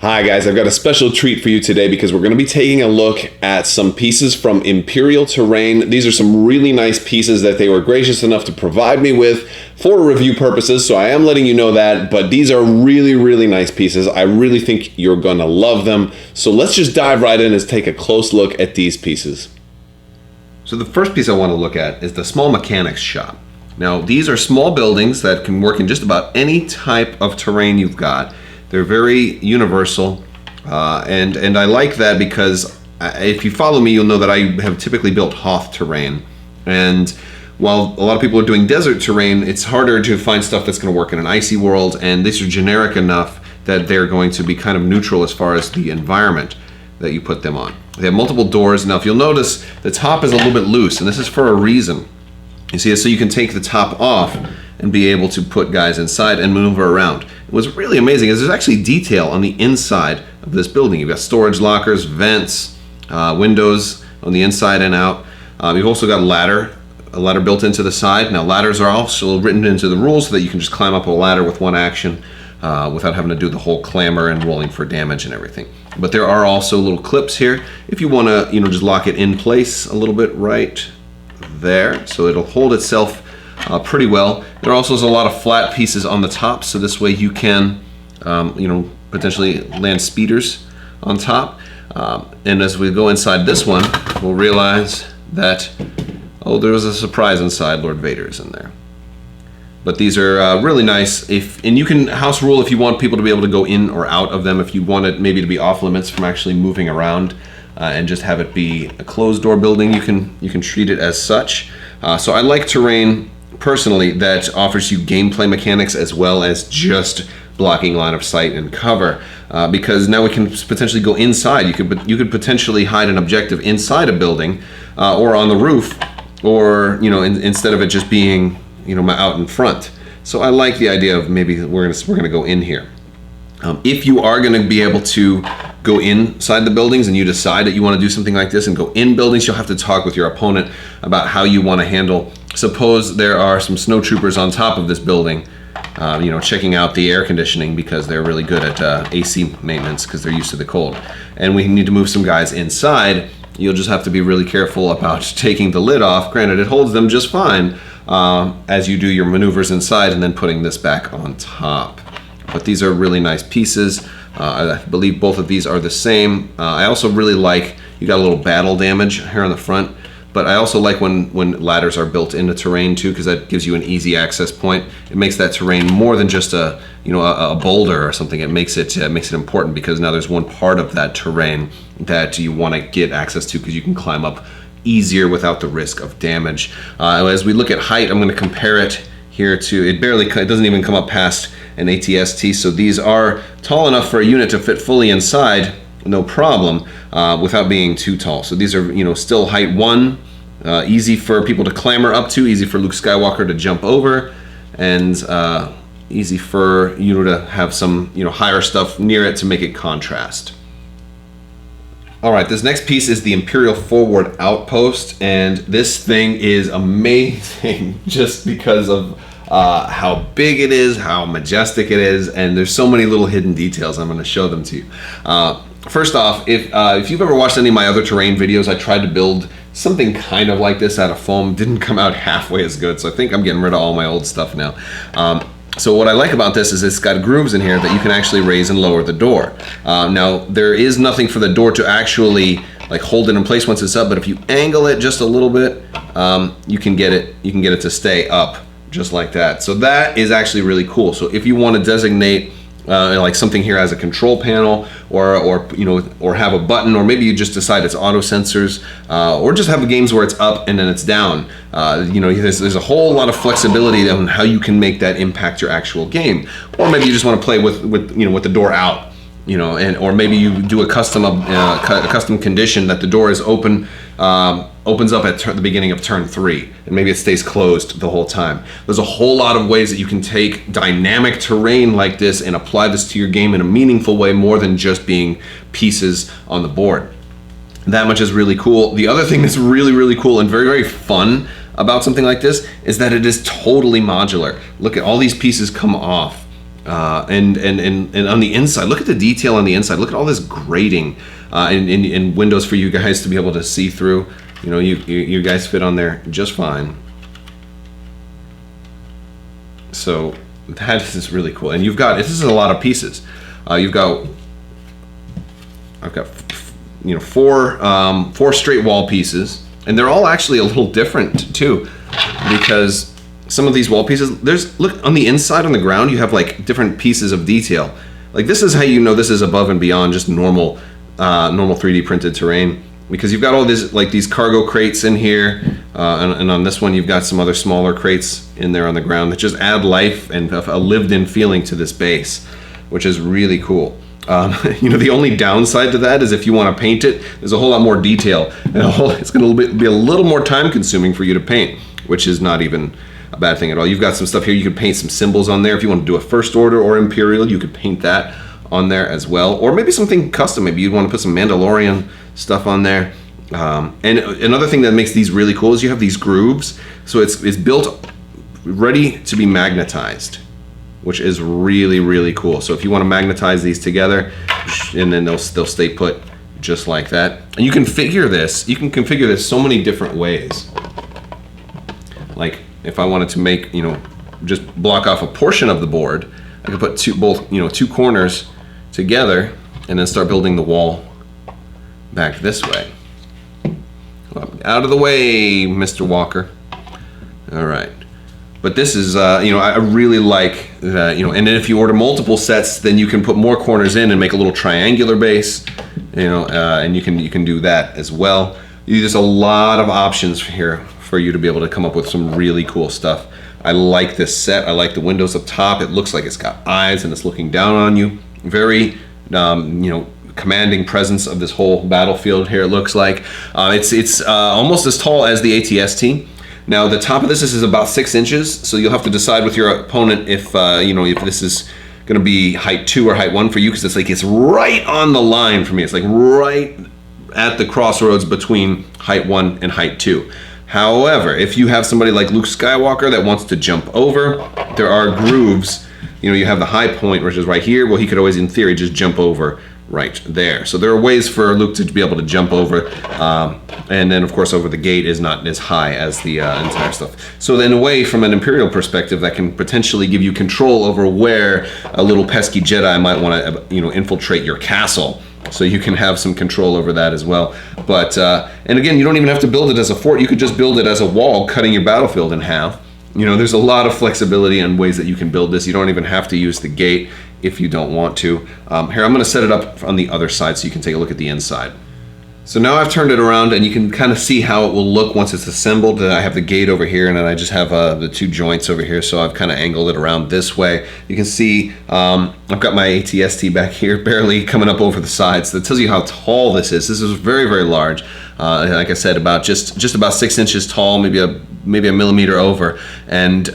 Hi guys, I've got a special treat for you today because we're going to be taking a look at some pieces from Imperial Terrain. These are some really nice pieces that they were gracious enough to provide me with for review purposes, so I am letting you know that, but these are really nice pieces. I really think you're going to love them. So let's just dive right in and take a close look at these pieces. So the first piece I want to look at is the small mechanics shop. Now these are small buildings that can work in just about any type of terrain you've got. They're very universal, and I like that because if you follow me, you'll know that I have typically built Hoth terrain. And while a lot of people are doing desert terrain, it's harder to find stuff that's going to work in an icy world, and these are generic enough that they're going to be kind of neutral as far as the environment that you put them on. They have multiple doors. Now if you'll notice, the top is a little bit loose, and this is for a reason. You see, so you can take the top off and be able to put guys inside and maneuver around. What's really amazing is there's actually detail on the inside of this building. You've got storage lockers, vents, windows on the inside and out. You've also got a ladder built into the side. Now ladders are also written into the rules so that you can just climb up a ladder with one action without having to do the whole clamor and rolling for damage and everything. But there are also little clips here if you want to, just lock it in place a little bit right there, so it'll hold itself pretty well. There also is a lot of flat pieces on the top, so this way you can, potentially land speeders on top. And as we go inside this one, we'll realize that, there was a surprise inside. Lord Vader's in there. But these are really nice. And you can house rule if you want people to be able to go in or out of them. If you want it maybe to be off limits from actually moving around and just have it be a closed door building, you can treat it as such. So I like terrain personally that offers you gameplay mechanics as well as just blocking line of sight and cover, because now we can potentially go inside. You could potentially hide an objective inside a building or on the roof, or instead of it just being out in front. So I like the idea of maybe we're gonna go in here. If you are going to be able to go inside the buildings and you decide that you want to do something like this and go in buildings, you'll have to talk with your opponent about how you want to handle. Suppose there are some snow troopers on top of this building, checking out the air conditioning because they're really good at AC maintenance because they're used to the cold. And we need to move some guys inside. You'll just have to be really careful about taking the lid off. Granted, it holds them just fine as you do your maneuvers inside and then putting this back on top. But these are really nice pieces. I believe both of these are the same. I also really like, you got a little battle damage here on the front, but I also like when ladders are built into terrain too, because that gives you an easy access point. It makes that terrain more than just a boulder or something. It makes it important because now there's one part of that terrain that you want to get access to because you can climb up easier without the risk of damage. As we look at height, I'm going to compare it here to, it doesn't even come up past an ATST, so these are tall enough for a unit to fit fully inside, no problem, without being too tall. So these are, still height 1, easy for people to clamber up to, easy for Luke Skywalker to jump over, and easy for to have some, higher stuff near it to make it contrast. All right, this next piece is the Imperial Forward Outpost, and this thing is amazing just because of how big it is, how majestic it is, and there's so many little hidden details. I'm going to show them to you. First off, if you've ever watched any of my other terrain videos, I tried to build something kind of like this out of foam. Didn't come out halfway as good, so I think I'm getting rid of all my old stuff now. So what I like about this is it's got grooves in here that you can actually raise and lower the door. Now there is nothing for the door to actually hold it in place once it's up, but if you angle it just a little bit, you can get it to stay up just like that. So that is actually really cool. So if you want to designate something here as a control panel, or have a button, or maybe you just decide it's auto sensors, or just have games where it's up and then it's down. There's a whole lot of flexibility on how you can make that impact your actual game. Or maybe you just want to play with the door out, or maybe you do a custom condition that the door is opens up at the beginning of turn 3, and maybe it stays closed the whole time. There's a whole lot of ways that you can take dynamic terrain like this and apply this to your game in a meaningful way, more than just being pieces on the board. That much is really cool. The other thing that's really cool and very fun about something like this is that it is totally modular. Look at all these pieces come off And on the inside, look at the detail on the inside. Look at all this grating and windows for you guys to be able to see through. You know, you guys fit on there just fine. So that is really cool. And you've got, this is a lot of pieces. I've got you know, four straight wall pieces, and they're all actually a little different too, because some of these wall pieces, look on the inside on the ground, you have like different pieces of detail. Like this is how you know this is above and beyond just normal 3D printed terrain, because you've got all these cargo crates in here, and on this one you've got some other smaller crates in there on the ground that just add life and a lived-in feeling to this base, which is really cool. You know, the only downside to that is if you want to paint it, there's a whole lot more detail, and it's going to be a little more time consuming for you to paint, which is not even a bad thing at all. You've got some stuff here. You could paint some symbols on there. If you want to do a First Order or Imperial, you could paint that on there as well. Or maybe something custom. Maybe you'd want to put some Mandalorian stuff on there. And another thing that makes these really cool is you have these grooves. So it's built ready to be magnetized, which is really, really cool. So if you want to magnetize these together, and then they'll stay put just like that. And you can configure this so many different ways. Like if I wanted to make, you know, just block off a portion of the board, I could put two corners together and then start building the wall back this way. Out of the way, Mr. Walker. All right. But this is, you know, I really like that, you know, and then if you order multiple sets, then you can put more corners in and make a little triangular base, you know, and you can do that as well. There's a lot of options here for you to be able to come up with some really cool stuff. I like this set. I like the windows up top. It looks like it's got eyes and it's looking down on you. Very, you know, commanding presence of this whole battlefield here. It looks like it's almost as tall as the ATST. Now the top of this is about 6 inches, so you'll have to decide with your opponent if you know, if this is going to be height 2 or height 1 for you, because it's right on the line for me. It's like right at the crossroads between height 1 and height 2. However, if you have somebody like Luke Skywalker that wants to jump over, there are grooves. You know, you have the high point, which is right here. Well, he could always, in theory, just jump over right there. So there are ways for Luke to be able to jump over, and then of course over the gate is not as high as the entire stuff. So then, away from an Imperial perspective, that can potentially give you control over where a little pesky Jedi might want to, you know, infiltrate your castle. So you can have some control over that as well. But and again, you don't even have to build it as a fort. You could just build it as a wall, cutting your battlefield in half. You know, there's a lot of flexibility and ways that you can build this. You don't even have to use the gate if you don't want to. Here, I'm going to set it up on the other side so you can take a look at the inside. So now I've turned it around, and you can kind of see how it will look once it's assembled. I have the gate over here, and then I just have the 2 joints over here, so I've kind of angled it around this way. You can see I've got my ATST back here, barely coming up over the sides. That tells you how tall this is. This is very, very large. Like I said, about just about 6 inches tall, maybe a millimeter over, and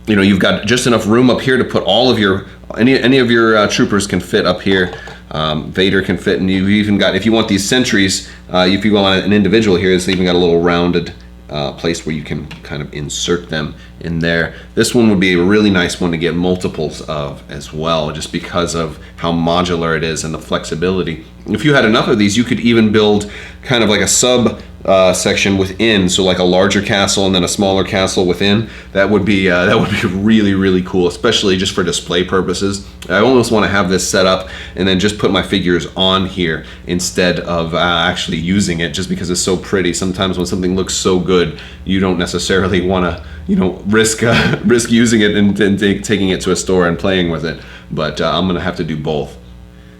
you know, you've got just enough room up here to put all of your any of your troopers can fit up here. Vader can fit, and you've even got, if you want these sentries, if you want an individual here, it's even got a little rounded place where you can kind of insert them in there. This one would be a really nice one to get multiples of as well, just because of how modular it is and the flexibility. If you had enough of these, you could even build kind of like a sub section within, so like a larger castle and then a smaller castle within. That would be really, really cool, especially just for display purposes. I almost want to have this set up and then just put my figures on here instead of actually using it, just because it's so pretty. Sometimes when something looks so good, you don't necessarily want to, you know, risk using it and taking it to a store and playing with it. But I'm gonna have to do both.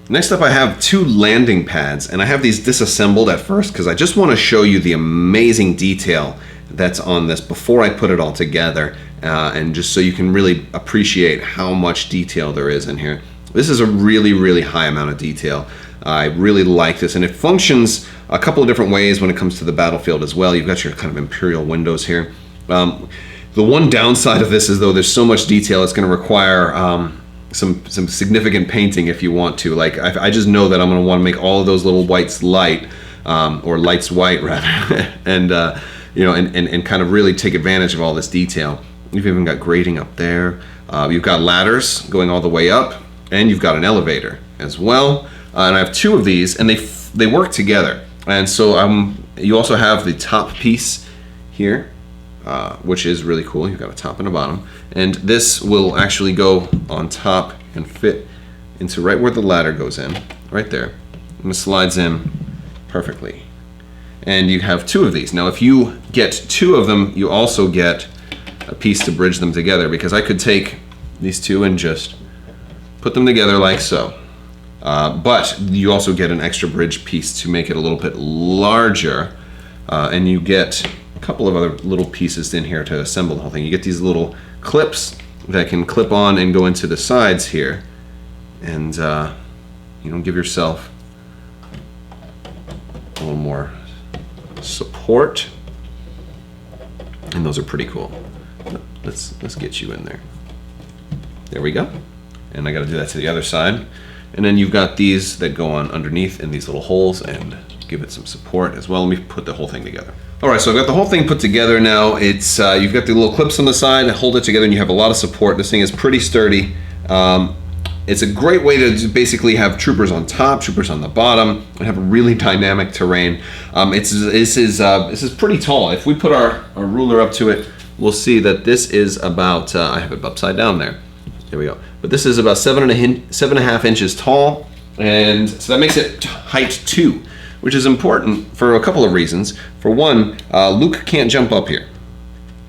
Next up, I have 2 landing pads, and I have these disassembled at first because I just want to show you the amazing detail that's on this before I put it all together, and just so you can really appreciate how much detail there is in here. This is a really, really high amount of detail. I really like this, and it functions a couple of different ways when it comes to the battlefield as well. You've got your kind of Imperial windows here. The one downside of this is, though, there's so much detail, it's going to require some significant painting if you want to. Like, I just know that I'm going to want to make all of those little whites light, or lights white rather, and you know, and kind of really take advantage of all this detail. You've even got grading up there. You've got ladders going all the way up, and you've got an elevator as well. And I have 2 of these, and they work together. And so you also have the top piece here, which is really cool. You've got a top and a bottom. And this will actually go on top and fit into right where the ladder goes in, right there. And it slides in perfectly. And you have 2 of these. Now, if you get 2 of them, you also get a piece to bridge them together, because I could take these 2 and just put them together like so. But you also get an extra bridge piece to make it a little bit larger, and you get a couple of other little pieces in here to assemble the whole thing. You get these little clips that can clip on and go into the sides here, and give yourself a little more support, and those are pretty cool. Let's get you in there. There we go. And I got to do that to the other side. And then you've got these that go on underneath in these little holes and give it some support as well. Let me put the whole thing together. All right, so I've got the whole thing put together now. It's you've got the little clips on the side that hold it together, and you have a lot of support. This thing is pretty sturdy. It's a great way to basically have troopers on top, troopers on the bottom, and have a really dynamic terrain. This is pretty tall. If we put our ruler up to it, we'll see that this is about, I have it upside down there. There we go. But this is about 7.5 inches tall, and so that makes it height 2, which is important for a couple of reasons. For one, Luke can't jump up here.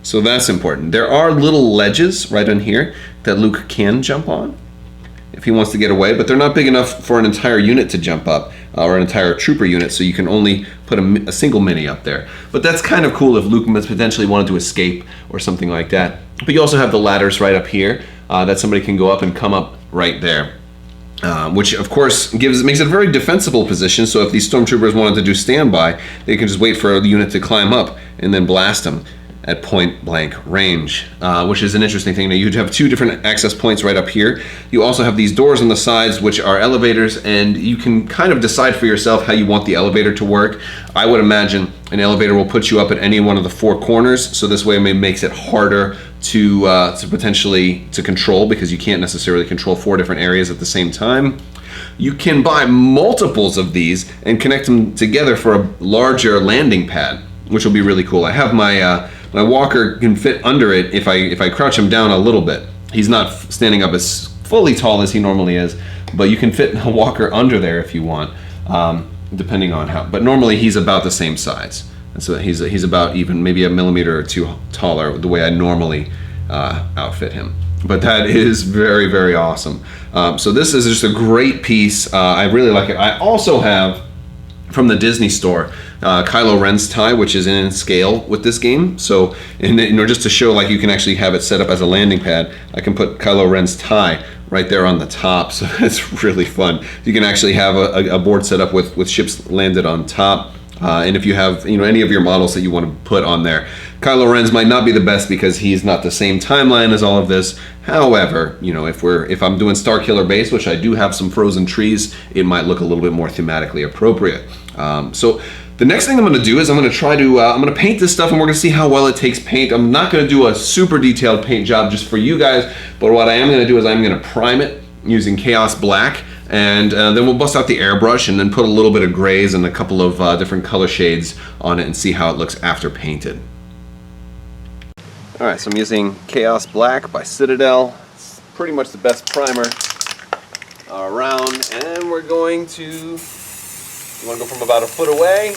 So that's important. There are little ledges right on here that Luke can jump on if he wants to get away, but they're not big enough for an entire unit to jump up, or an entire trooper unit, so you can only put a single mini up there. But that's kind of cool if Luke potentially wanted to escape or something like that. But you also have the ladders right up here that somebody can go up and come up right there. Which of course makes it a very defensible position, so if these stormtroopers wanted to do standby, they can just wait for the unit to climb up and then blast them at point blank range, which is an interesting thing. Now you'd have 2 different access points right up here. You also have these doors on the sides, which are elevators, and you can kind of decide for yourself how you want the elevator to work. I would imagine an elevator will put you up at any one of the 4 corners, so this way it makes it harder to potentially control, because you can't necessarily control 4 different areas at the same time. You can buy multiples of these and connect them together for a larger landing pad, which will be really cool. I have my walker can fit under it if I crouch him down a little bit. He's not standing up as fully tall as he normally is, but you can fit a walker under there if you want, depending on how. But normally he's about the same size, and so he's about even maybe a millimeter or 2 taller the way I normally outfit him. But that is very, very awesome. So this is just a great piece. I really like it. I also have from the Disney store Kylo Ren's tie, which is in scale with this game. So just to show like you can actually have it set up as a landing pad, I can put Kylo Ren's tie right there on the top. So that's really fun. You can actually have a board set up with ships landed on top. And if you have any of your models that you want to put on there, Kylo Ren's might not be the best because he's not the same timeline as all of this. However, if I'm doing Starkiller Base, which I do have some frozen trees, it might look a little bit more thematically appropriate. So the next thing I'm going to do is I'm going to paint this stuff, and we're going to see how well it takes paint. I'm not going to do a super detailed paint job just for you guys, but what I am going to do is I'm going to prime it using Chaos Black. And then we'll bust out the airbrush and then put a little bit of grays and a couple of different color shades on it and see how it looks after painted. Alright, so I'm using Chaos Black by Citadel. It's pretty much the best primer around, and we're going to, you want to go from about a foot away.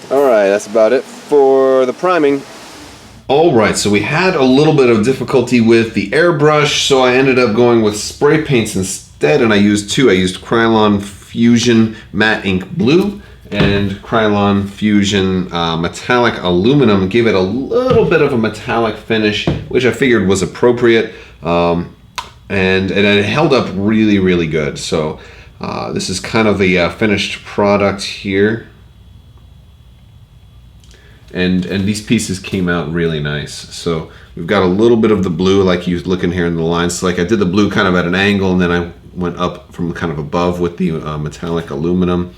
Alright, that's about it for the priming. Alright, so we had a little bit of difficulty with the airbrush, so I ended up going with spray paints instead, and I used 2. I used Krylon Fusion Matte Ink Blue and Krylon Fusion Metallic Aluminum. Gave it a little bit of a metallic finish, which I figured was appropriate, and it held up really, really good. So this is kind of the finished product here. And these pieces came out really nice. So we've got a little bit of the blue, like you look in here in the lines. So like I did the blue kind of at an angle, and then I went up from kind of above with the metallic aluminum.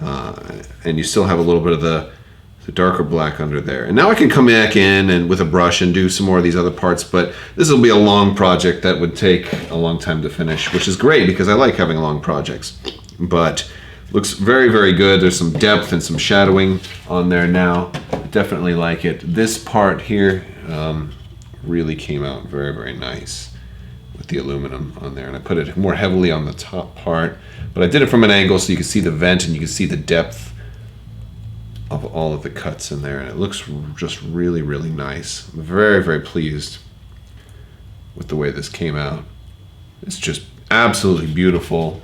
And you still have a little bit of the the darker black under there. And now I can come back in and with a brush and do some more of these other parts, but this will be a long project that would take a long time to finish, which is great because I like having long projects. But looks very, very good. There's some depth and some shadowing on there now. Definitely like it. This part here really came out very, very nice with the aluminum on there. And I put it more heavily on the top part, but I did it from an angle so you can see the vent and you can see the depth of all of the cuts in there, and it looks just really, really nice. I'm very, very pleased with the way this came out. It's just absolutely beautiful.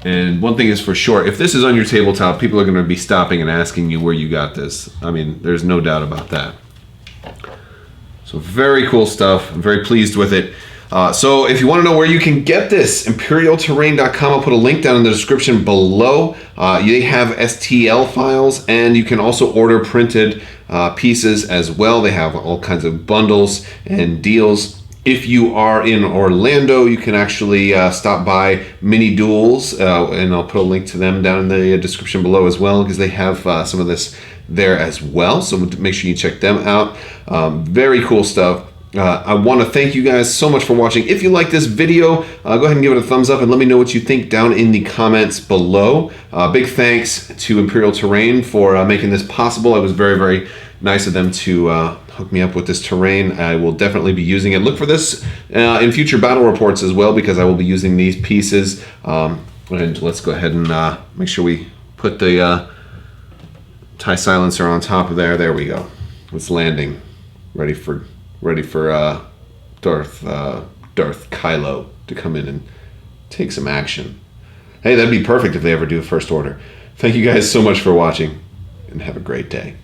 And one thing is for sure, if this is on your tabletop, people are going to be stopping and asking you where you got this. I mean, there's no doubt about that. So very cool stuff. I'm very pleased with it. So if you want to know where you can get this, imperialterrain.com. I'll put a link down in the description below. They have STL files, and you can also order printed pieces as well. They have all kinds of bundles and deals. If you are in Orlando, you can actually stop by Mini Duels, and I'll put a link to them down in the description below as well, because they have some of this there as well. So make sure you check them out. Very cool stuff. I want to thank you guys so much for watching. If you like this video, go ahead and give it a thumbs up and let me know what you think down in the comments below. Big thanks to Imperial Terrain for making this possible. It was very, very nice of them to hook me up with this terrain. I will definitely be using it. Look for this in future battle reports as well, because I will be using these pieces. And let's go ahead and make sure we put the tie silencer on top of there. There we go. It's landing, ready for Darth Kylo to come in and take some action. Hey, that'd be perfect if they ever do a First Order. Thank you guys so much for watching, and have a great day.